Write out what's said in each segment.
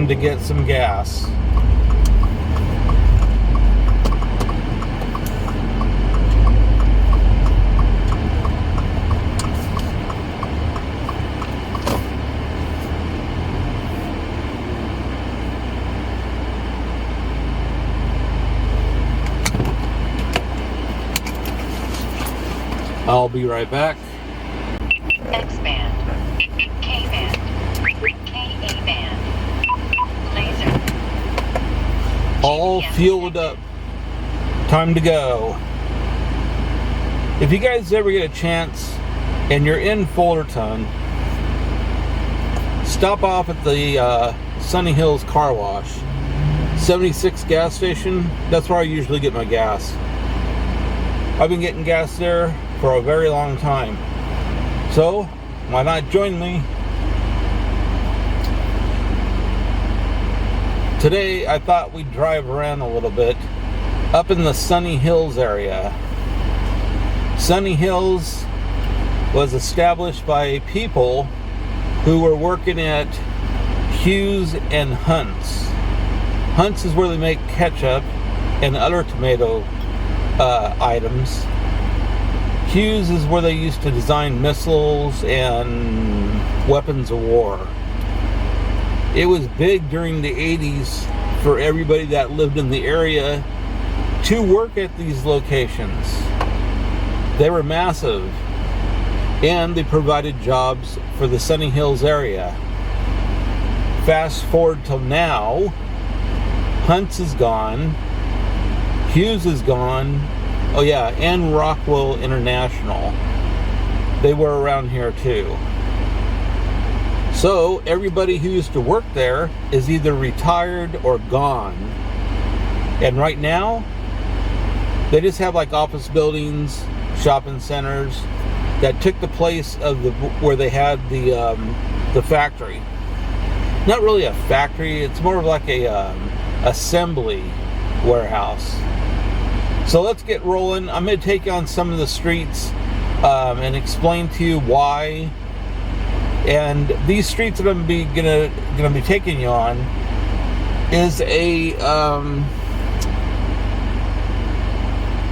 to get some gas. I'll be right back. X-band, K-band, K-A-band, laser. All fueled up. Time to go. If you guys ever get a chance and you're in Fullerton, stop off at the Sunny Hills Car Wash. 76 gas station, that's where I usually get my gas. I've been getting gas there for a very long time. So, why not join me? Today, I thought we'd drive around a little bit up in the Sunny Hills area. Sunny Hills was established by people who were working at Hughes and Hunt's. Hunt's is where they make ketchup and other tomato items. Hughes is where they used to design missiles and weapons of war. It was big during the 80s for everybody that lived in the area to work at these locations. They were massive, and they provided jobs for the Sunny Hills area. Fast forward till now, Hunt's is gone, Hughes is gone, oh yeah, and Rockwell International. They were around here too. So everybody who used to work there is either retired or gone. And right now, they just have like office buildings, shopping centers that took the place of where they had the factory. Not really a factory, it's more of like a assembly warehouse. So let's get rolling. I'm going to take you on some of the streets and explain to you why. And these streets that I'm gonna be taking you on is a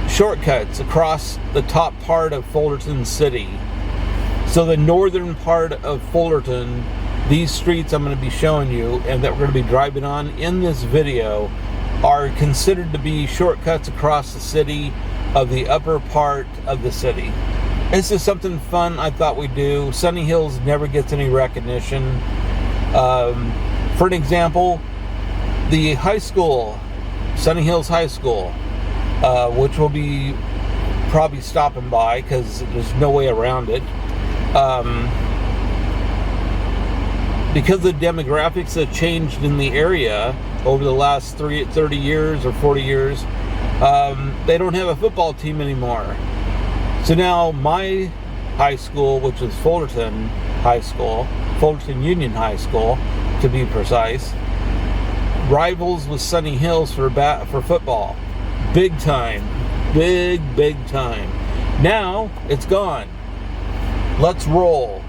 shortcuts across the top part of Fullerton City. So the northern part of Fullerton, these streets I'm going to be showing you and that we're going to be driving on in this video are considered to be shortcuts across the city of the upper part of the city. This is something fun I thought we'd do. Sunny Hills never gets any recognition. For an example, the high school, Sunny Hills High School, which we'll be probably stopping by because there's no way around it. Because the demographics have changed in the area over the last 30 years or 40 years, they don't have a football team anymore. So now my high school, which is Fullerton High School, Fullerton Union High School to be precise, rivals with Sunny Hills for football. Big time. Big time. Now it's gone. Let's roll.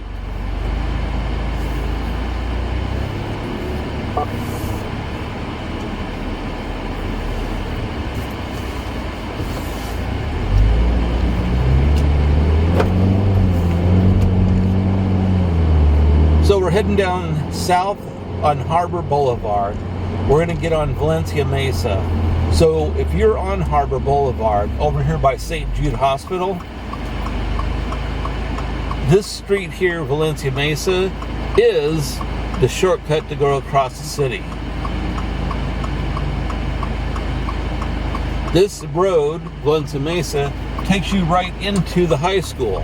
So we're heading down south on Harbor Boulevard. We're going to get on Valencia Mesa. So if you're on Harbor Boulevard, over here by St. Jude Hospital, this street here, Valencia Mesa, is the shortcut to go across the city. This road, Valencia Mesa, takes you right into the high school,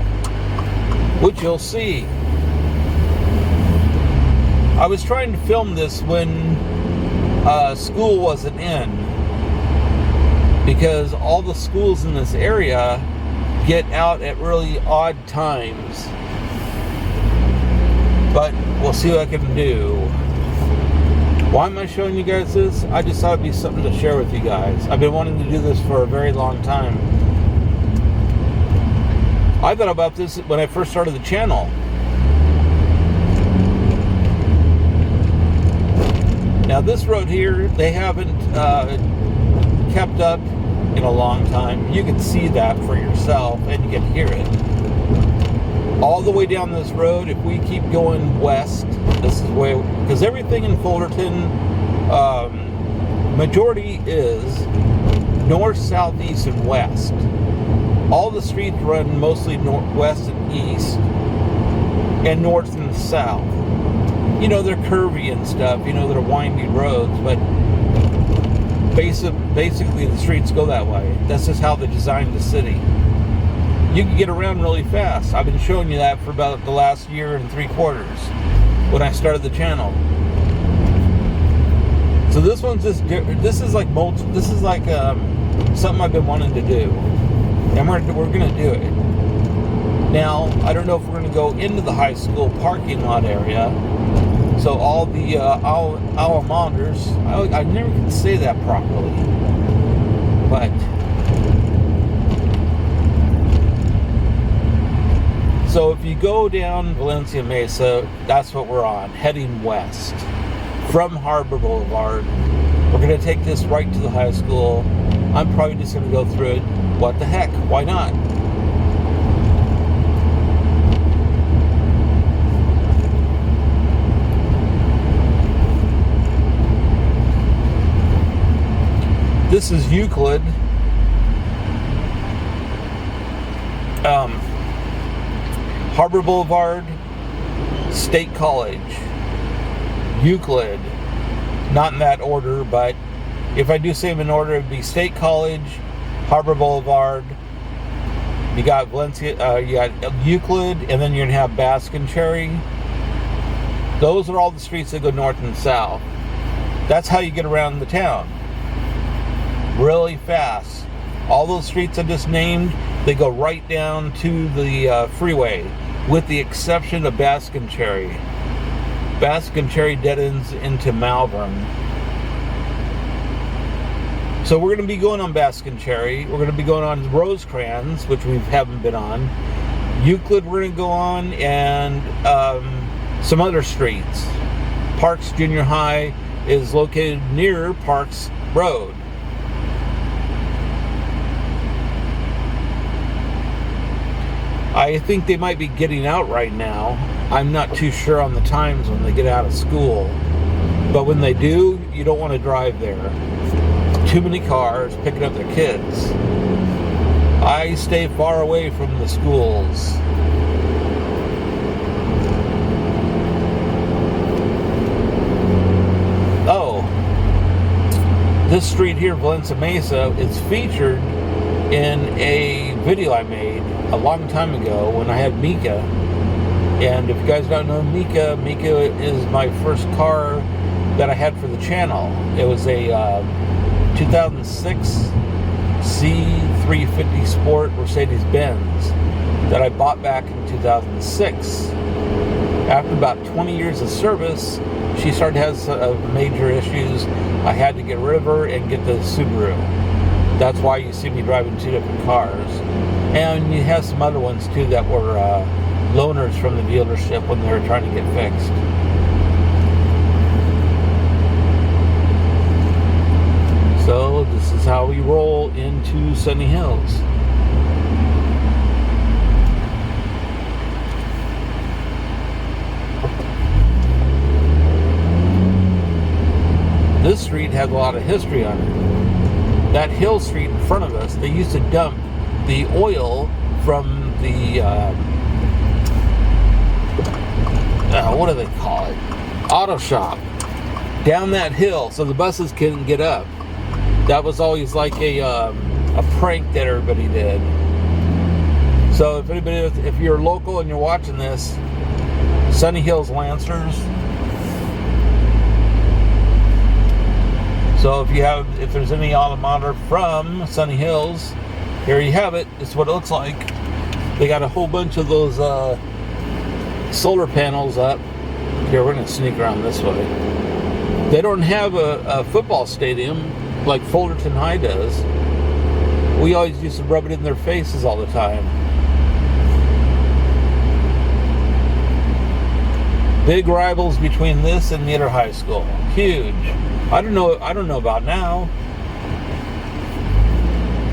which you'll see. I was trying to film this when school wasn't in, because all the schools in this area get out at really odd times. But we'll see what I can do. Why am I showing you guys this? I just thought it'd be something to share with you guys. I've been wanting to do this for a very long time. I thought about this when I first started the channel. Now this road here, they haven't kept up in a long time. You can see that for yourself, and you can hear it. All the way down this road, if we keep going west, this is where, because everything in Fullerton, majority is north, south, east, and west. All the streets run mostly north, west, and east, and north and south. You know, they're curvy and stuff, you know, they're windy roads, but basically the streets go that way. That's just how they designed the city. You can get around really fast. I've been showing you that for about the last year and 3/4 when I started the channel. So this one's just, this is like something I've been wanting to do, and we're gonna do it. Now I don't know if we're gonna go into the high school parking lot area. So all the alma maters, I never can say that properly, but so if you go down Valencia Mesa, that's what we're on, heading west from Harbor Boulevard. We're going to take this right to the high school. I'm probably just going to go through it. What the heck? Why not? This is Euclid. Harbor Boulevard, State College, Euclid. Not in that order, but if I do say them in order, it'd be State College, Harbor Boulevard. You got Valencia, you got Euclid, and then you're gonna have Basque and Cherry. Those are all the streets that go north and south. That's how you get around the town. Really fast. All those streets I just named, they go right down to the freeway, with the exception of Basque and Cherry. Basque and Cherry dead ends into Malvern. So we're going to be going on Basque and Cherry. We're going to be going on Rosecrans, which we haven't been on. Euclid we're going to go on, and some other streets. Parks Junior High is located near Parks Road. I think they might be getting out right now. I'm not too sure on the times when they get out of school. But when they do, you don't want to drive there. Too many cars picking up their kids. I stay far away from the schools. Oh, this street here, Valencia Mesa, is featured in a video I made a long time ago when I had Mika. And if you guys don't know Mika is my first car that I had for the channel. It was a 2006 C350 Sport Mercedes-Benz that I bought back in 2006. After about 20 years of service, she started to have some major issues. I had to get rid of her and get the Subaru. That's why you see me driving two different cars. And you have some other ones too that were loaners from the dealership when they were trying to get fixed. So this is how we roll into Sunny Hills. This street has a lot of history on it. That hill street in front of us, they used to dump the oil from the what do they call it? Auto shop down that hill, so the buses couldn't get up. That was always like a prank that everybody did. So if you're local and you're watching this, Sunny Hills Lancers. So if there's any automotive from Sunny Hills, here you have it. It's what it looks like. They got a whole bunch of those solar panels up. Here, we're gonna sneak around this way. They don't have a football stadium like Fullerton High does. We always used to rub it in their faces all the time. Big rivals between this and the other high school. Huge. I don't know about now.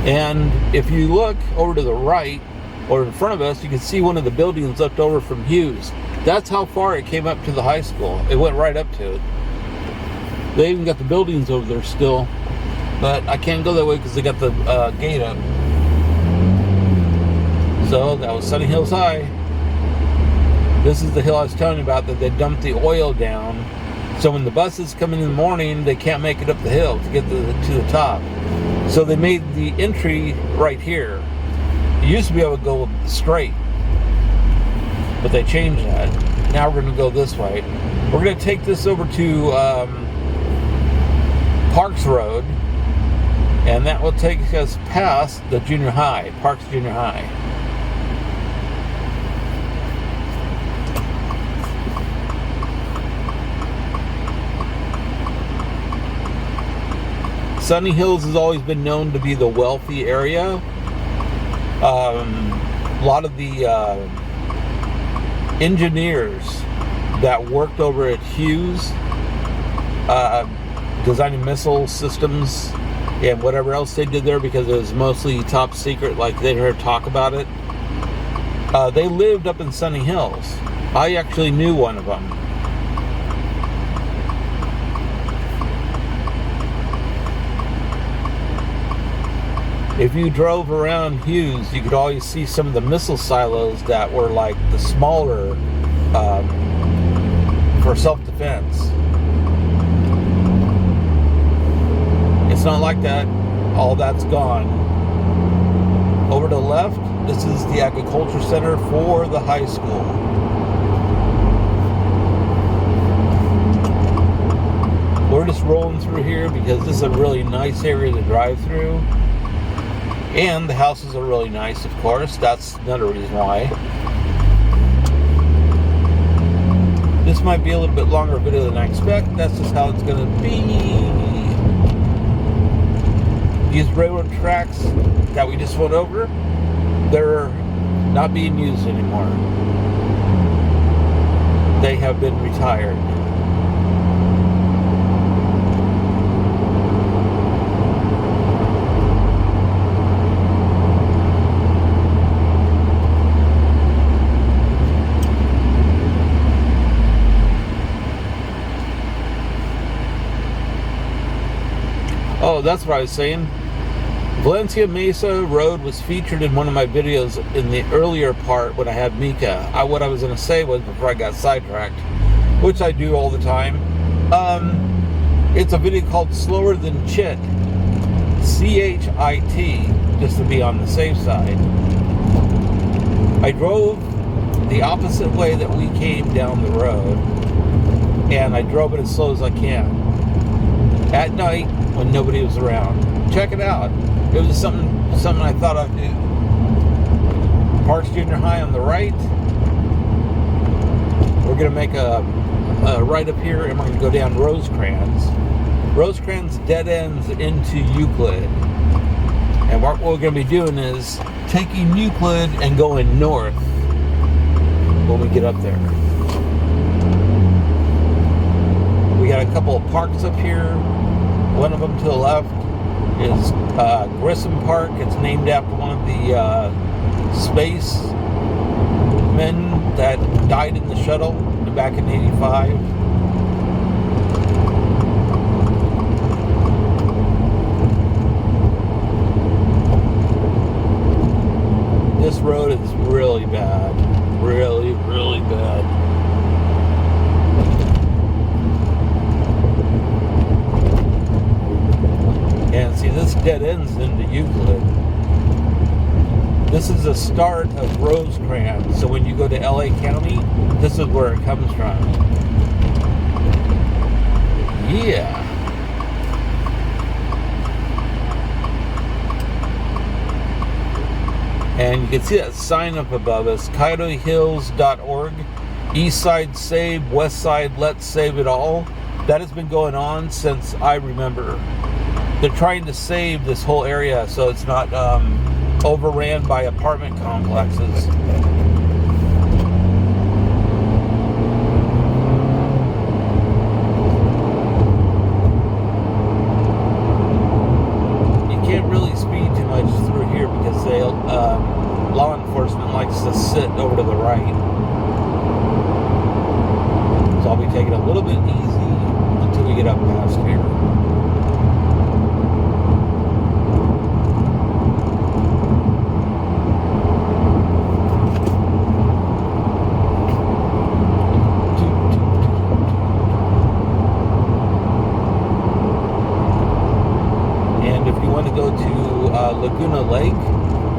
And if you look over to the right or in front of us, you can see one of the buildings left over from Hughes. That's how far it came up to the high school. It went right up to it. They even got the buildings over there still, but I can't go that way because they got the gate up. So that was Sunny Hills High. This is the hill I was telling you about that they dumped the oil down. So when the buses come in the morning, they can't make it up the hill to get to the top. So they made the entry right here. You used to be able to go straight, but they changed that. Now we're going to go this way. We're going to take this over to Parks Road, and that will take us past the junior high, Parks Junior High. Sunny Hills has always been known to be the wealthy area. A lot of the engineers that worked over at Hughes, designing missile systems and whatever else they did there, because it was mostly top secret, like they never talk about it. They lived up in Sunny Hills. I actually knew one of them. If you drove around Hughes, you could always see some of the missile silos that were like the smaller for self-defense. It's not like that. All that's gone. Over to the left, this is the agriculture center for the high school. We're just rolling through here because this is a really nice area to drive through. And the houses are really nice, of course. That's another reason why. This might be a little bit longer video than I expect. That's just how it's going to be. These railroad tracks that we just went over, they're not being used anymore. They have been retired. Oh, that's what I was saying. Valencia Mesa Road was featured in one of my videos in the earlier part when I had Mika. What I was going to say was, before I got sidetracked, which I do all the time, it's a video called Slower Than Chit. C-H-I-T, just to be on the safe side. I drove the opposite way that we came down the road, and I drove it as slow as I can. At night, when nobody was around. Check it out. It was just something I thought I'd do. Parks Junior High on the right. We're going to make a right up here, and we're going to go down Rosecrans. Rosecrans dead ends into Euclid. And what we're going to be doing is taking Euclid and going north when we get up there. We got a couple of parks up here. One of them to the left is Grissom Park. It's named after one of the space men that died in the shuttle back in '85. This road is really bad. Really, really bad. And see, this dead ends into Euclid. This is the start of Rosecrans. So when you go to LA County, this is where it comes from. Yeah. And you can see that sign up above us, CoyoteHills.org. East Side Save, West Side Let's Save It All. That has been going on since I remember. They're trying to save this whole area so it's not overran by apartment complexes. law enforcement likes to sit over to the right. So I'll be taking a little bit easy until we get up past here. Go to Laguna Lake,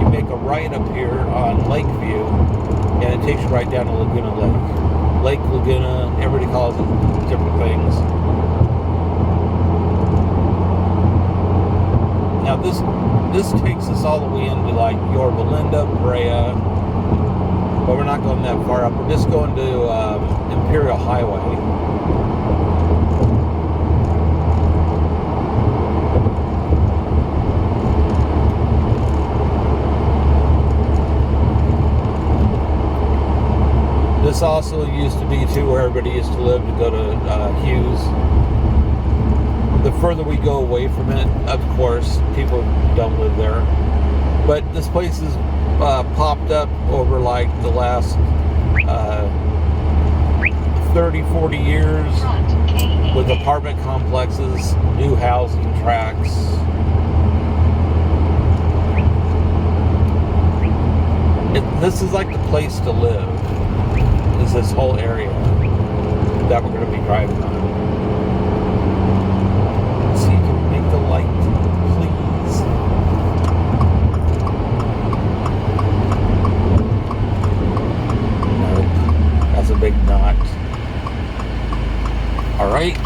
you make a right up here on Lakeview, and it takes you right down to Laguna Lake. Lake Laguna, everybody calls it different things. Now this takes us all the way into like Yorba Linda, Brea, but we're not going that far up. We're just going to Imperial Highway. This also used to be too where everybody used to live to go to Hughes. The further we go away from it, of course, people don't live there. But this place has popped up over like the last 30, 40 years with apartment complexes, new housing tracts. This is like the place to live. Is this whole area that we're going to be driving on. Let's see, can we make the light, please? Nope, that's a big knot. All right.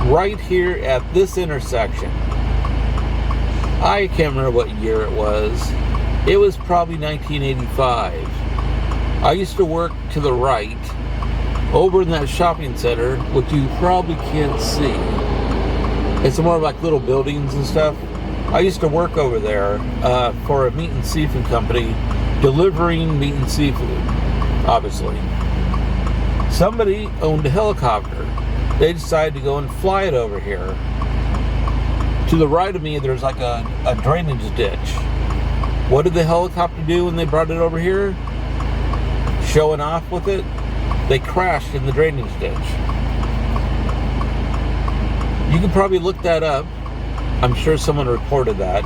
Right here at this intersection, I can't remember what year it was. It was probably 1985. I used to work to the right over in that shopping center, which you probably can't see. It's more like little buildings and stuff. I used to work over there for a meat and seafood company, delivering meat and seafood, obviously. Somebody owned a helicopter. They decided to go and fly it over here. To the right of me, there's like a drainage ditch. What did the helicopter do when they brought it over here? Showing off with it? They crashed in the drainage ditch. You can probably look that up. I'm sure someone reported that.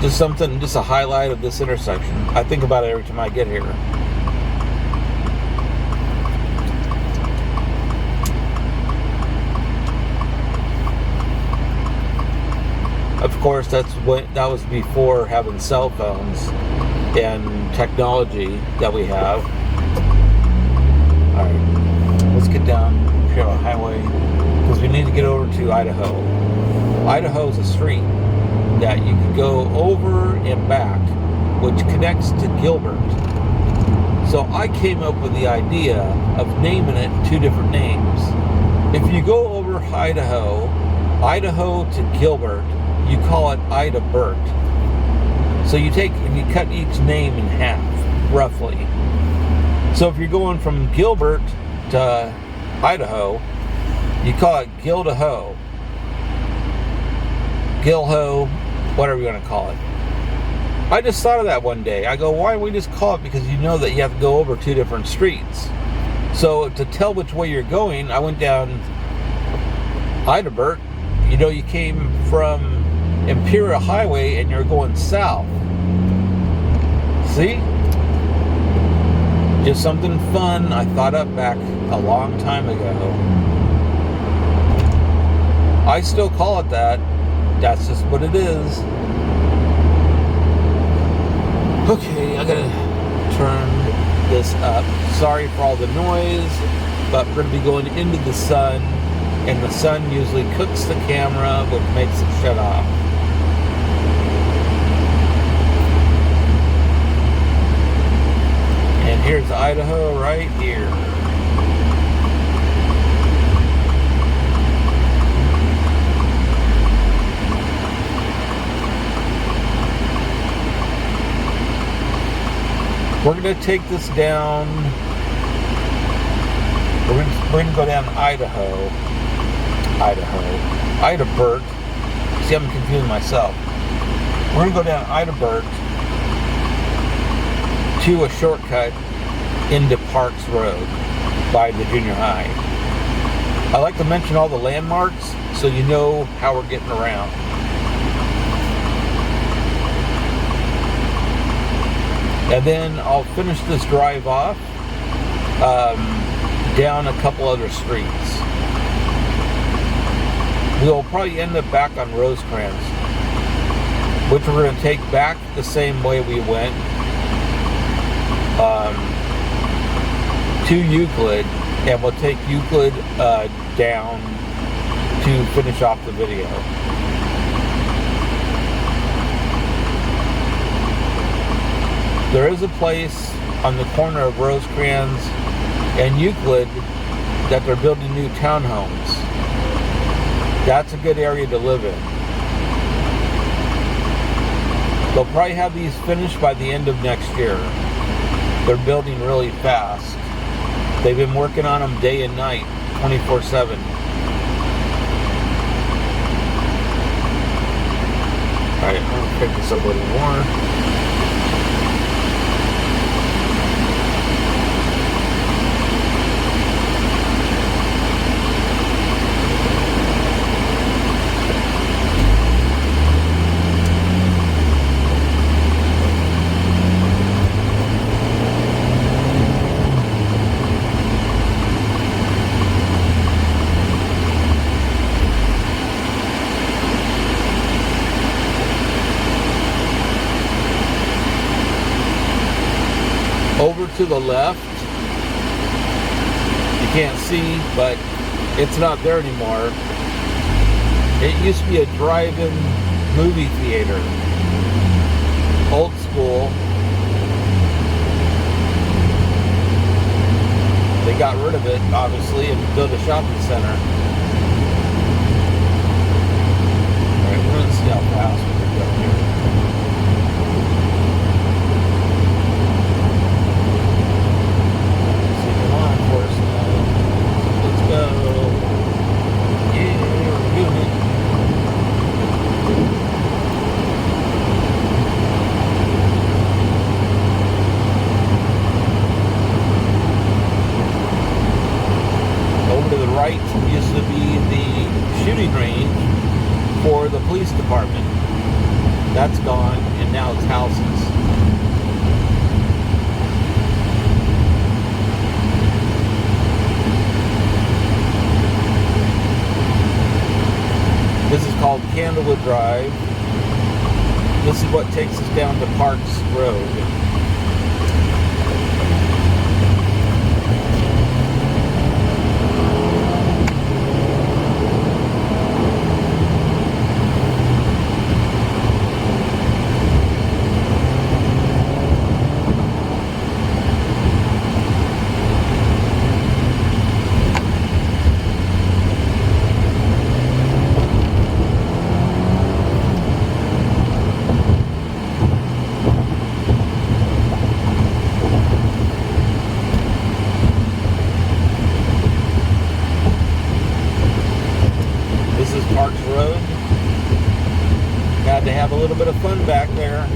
Just a highlight of this intersection. I think about it every time I get here. Of course, that was before having cell phones and technology that we have. All right, let's get down Imperial Highway because we need to get over to Idaho. Idaho is a street that you can go over and back, which connects to Gilbert. So I came up with the idea of naming it two different names. If you go over Idaho to Gilbert, you call it Ida-Bert. So you take and you cut each name in half, roughly. So if you're going from Gilbert to Idaho, you call it Gildaho, Gilho, whatever you want to call it. I just thought of that one day. I go, why don't we just call it? Because you know that you have to go over two different streets. So to tell which way you're going, I went down Ida-Bert. You know, you came from Imperial Highway and you're going south. See? Just something fun I thought up back a long time ago. I still call it that. That's just what it is. Okay, I gotta turn this up. Sorry for all the noise, but we're gonna be going into the sun, and the sun usually cooks the camera, which makes it shut off. And here's Idaho right here. We're going to take this down. We're going to go down Idabert. See, I'm confusing myself. We're going to go down Idabert to a shortcut into Parks Road by the junior high. I like to mention all the landmarks so you know how we're getting around. And then I'll finish this drive off down a couple other streets. We'll probably end up back on Rosecrans, which we're going to take back the same way we went to Euclid, and we'll take Euclid down to finish off the video. There is a place on the corner of Rosecrans and Euclid that they're building new townhomes. That's a good area to live in. They'll probably have these finished by the end of next year. They're building really fast. They've been working on them day and night, 24/7. Alright, I'm going to pick this up a little more. Over to the left, you can't see, but it's not there anymore. It used to be a drive-in movie theater. Old school. They got rid of it, obviously, and built a shopping center. Alright, we're going to see how fast we can go here. Used to be the shooting range for the police department. That's gone, and now it's houses. This is called Candlewood Drive. This is what takes us down to Parks Road. Had to have a little bit of fun back there.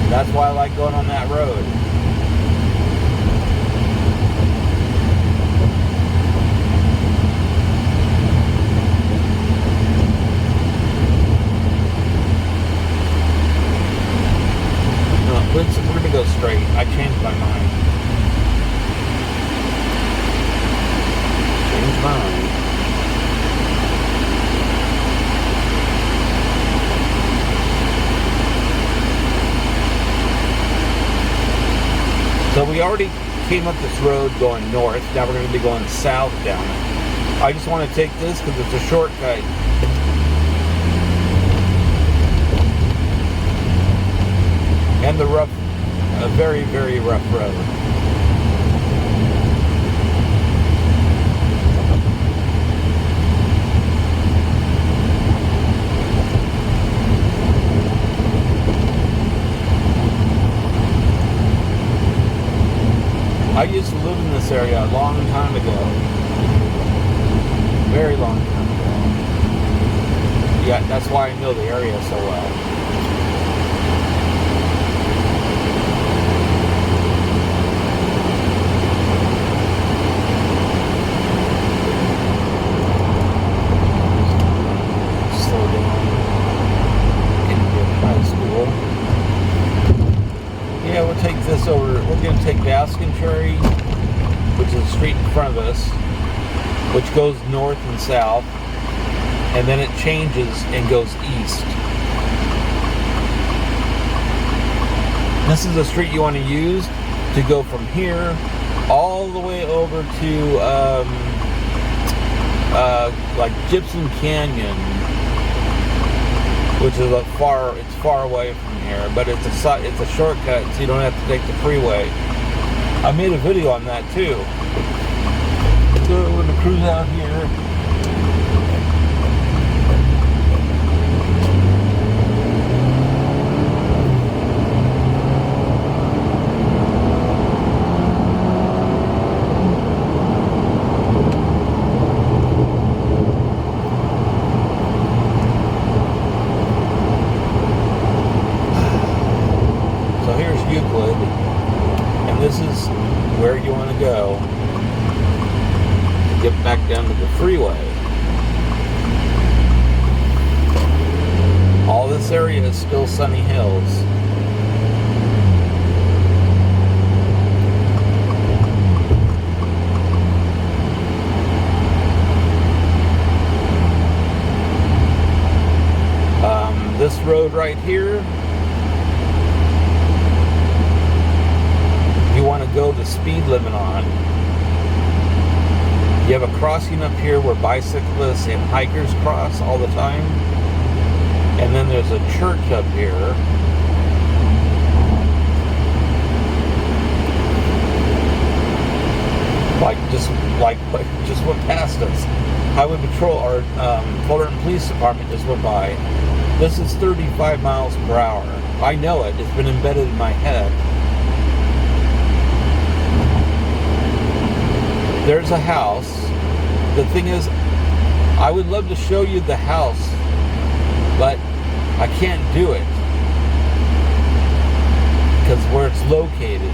That's why I like going on that road. No, we're going to go straight. I changed my mind. Changed my mind. So we already came up this road going north. Now we're going to be going south down it. I just want to take this because it's a shortcut. And the rough, a very, very rough road. I used to live in this area a long time ago. Very long time ago. Yeah, that's why I know the area so well. Slow down. Getting near high school. Yeah, we'll take this over. We're going to take Baskin Cherry, which is the street in front of us, which goes north and south, and then it changes and goes east. This is the street you want to use to go from here all the way over to like Gypsum Canyon, which is it's far away from here, but it's a shortcut, so you don't have to take the freeway. I made a video on that too. So we're going to cruise out here. So here's Euclid, and this is where you want to go. Get back down to the freeway. All this area is still sunny hills. This road right here, you want to go the speed limit on. You have a crossing up here where bicyclists and hikers cross all the time. And then there's a church up here. Just went past us. Highway Patrol or Fullerton Police Department just went by. This is 35 miles per hour. I know it. It's been embedded in my head. There's a house. The thing is, I would love to show you the house, but I can't do it because where it's located.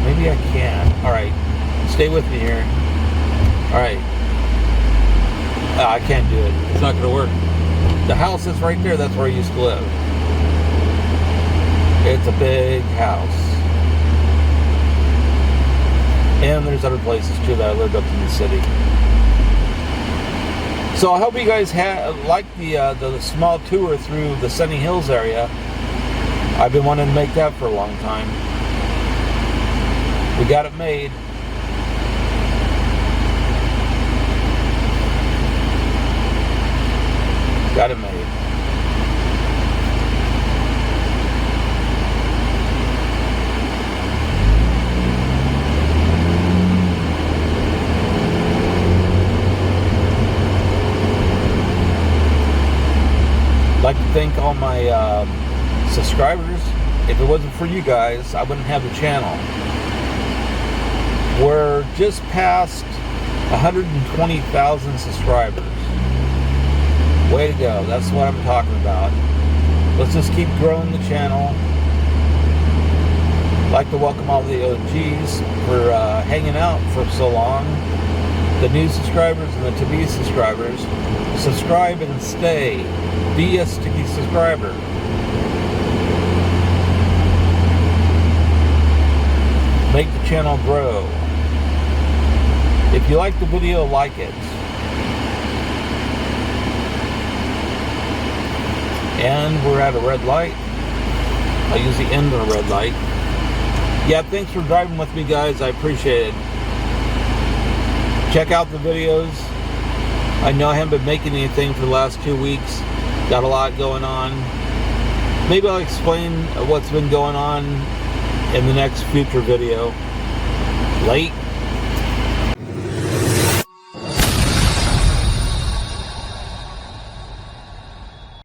Maybe I can. All right, stay with me here. All right, I can't do it. It's not going to work. The house is right there. That's where I used to live. It's a big house. And there's other places too that I lived up in the city. So I hope you guys liked the small tour through the Sunny Hills area. I've been wanting to make that for a long time. We got it made. Got it made. I'd like to thank all my subscribers. If it wasn't for you guys, I wouldn't have the channel. We're just past 120,000 subscribers. Way to go. That's what I'm talking about. Let's just keep growing the channel. I'd like to welcome all the OGs for hanging out for so long. The new subscribers and the to-be subscribers. Subscribe and stay. Be a sticky subscriber. Make the channel grow. If you like the video, like it. And we're at a red light. I usually end on a red light. Yeah, thanks for driving with me, guys. I appreciate it. Check out the videos. I know I haven't been making anything for the last 2 weeks. Got a lot going on. Maybe I'll explain what's been going on in the next future video. Late.